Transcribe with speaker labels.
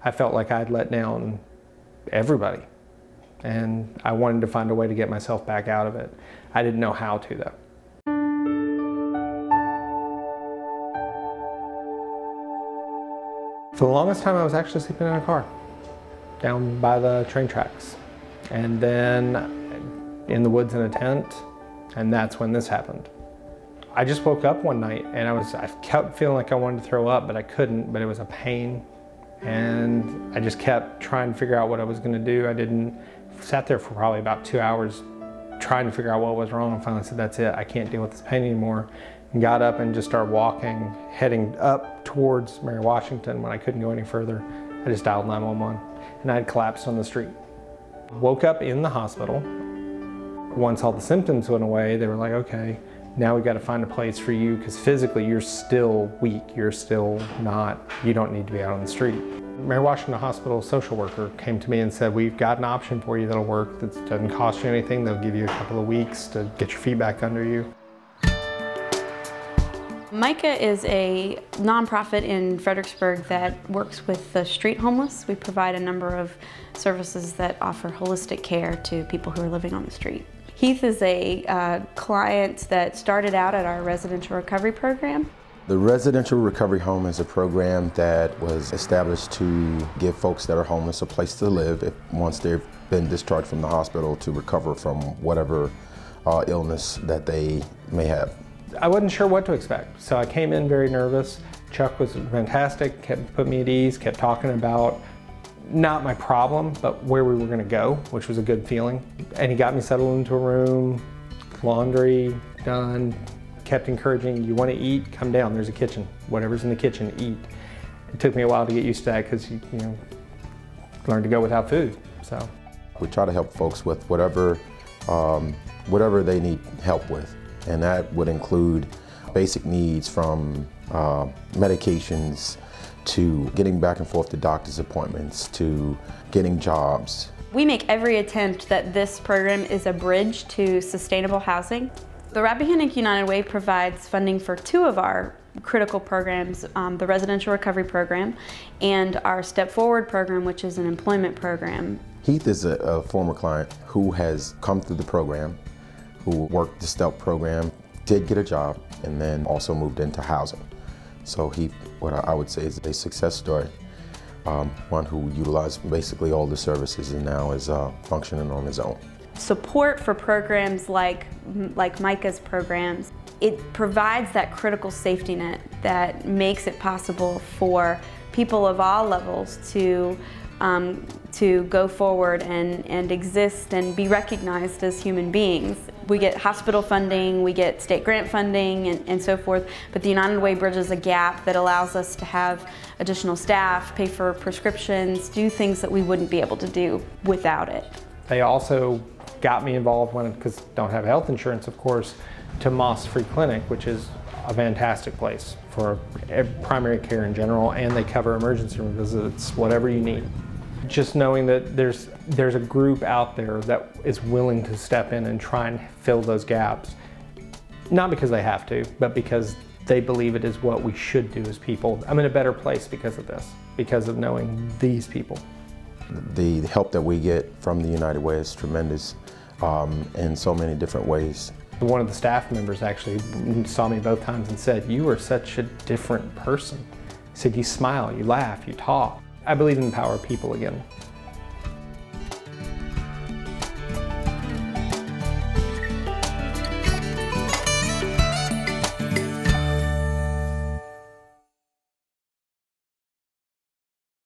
Speaker 1: I felt like I'd let down everybody, and I wanted to find a way to get myself back out of it. I didn't know how to, though. For the longest time, I was actually sleeping in a car down by the train tracks, and then in the woods in a tent, and that's when this happened. I just woke up one night and I kept feeling like I wanted to throw up, but I couldn't, but it was a pain. And I just kept trying to figure out what I was gonna do. Sat there for probably about 2 hours trying to figure out what was wrong, and finally said, that's it, I can't deal with this pain anymore. And got up and just started walking, heading up towards Mary Washington. When I couldn't go any further, I just dialed 911, and I had collapsed on the street. Woke up in the hospital. Once all the symptoms went away, they were like, okay, now we got to find a place for you, because physically you're still weak, you don't need to be out on the street. Mary Washington Hospital social worker came to me and said, we've got an option for you that'll work, that doesn't cost you anything, they'll give you a couple of weeks to get your feet back under you.
Speaker 2: Micah is a nonprofit in Fredericksburg that works with the street homeless. We provide a number of services that offer holistic care to people who are living on the street. Heath is a client that started out at our residential recovery program.
Speaker 3: The residential recovery home is a program that was established to give folks that are homeless a place to live once they've been discharged from the hospital, to recover from whatever illness that they may have.
Speaker 1: I wasn't sure what to expect, so I came in very nervous. Chuck was fantastic, put me at ease, kept talking about not my problem, but where we were going to go, which was a good feeling. And he got me settled into a room, laundry done, kept encouraging, you want to eat, come down, there's a kitchen. Whatever's in the kitchen, eat. It took me a while to get used to that, because you learn to go without food. So
Speaker 3: we try to help folks with whatever they need help with. And that would include basic needs from medications to getting back and forth to doctor's appointments to getting jobs.
Speaker 2: We make every attempt that this program is a bridge to sustainable housing. The Rappahannock United Way provides funding for 2 of our critical programs, the Residential Recovery Program and our Step Forward program, which is an employment program.
Speaker 3: Heath is a former client who has come through the program, who worked the STEP program, did get a job, and then also moved into housing. So what I would say is a success story, one who utilized basically all the services and now is functioning on his own.
Speaker 2: Support for programs like Micah's programs, it provides that critical safety net that makes it possible for people of all levels to go forward and exist and be recognized as human beings. We get hospital funding, we get state grant funding and so forth, but the United Way bridges a gap that allows us to have additional staff, pay for prescriptions, do things that we wouldn't be able to do without it.
Speaker 1: They also got me involved, because don't have health insurance, of course, to Moss Free Clinic, which is a fantastic place for primary care in general, and they cover emergency room visits, whatever you need. Just knowing that there's a group out there that is willing to step in and try and fill those gaps, not because they have to, but because they believe it is what we should do as people. I'm in a better place because of this, because of knowing these people.
Speaker 3: The help that we get from the United Way is tremendous in so many different ways.
Speaker 1: One of the staff members actually saw me both times and said, "You are such a different person." He said, "You smile, you laugh, you talk." I believe in the power of people again.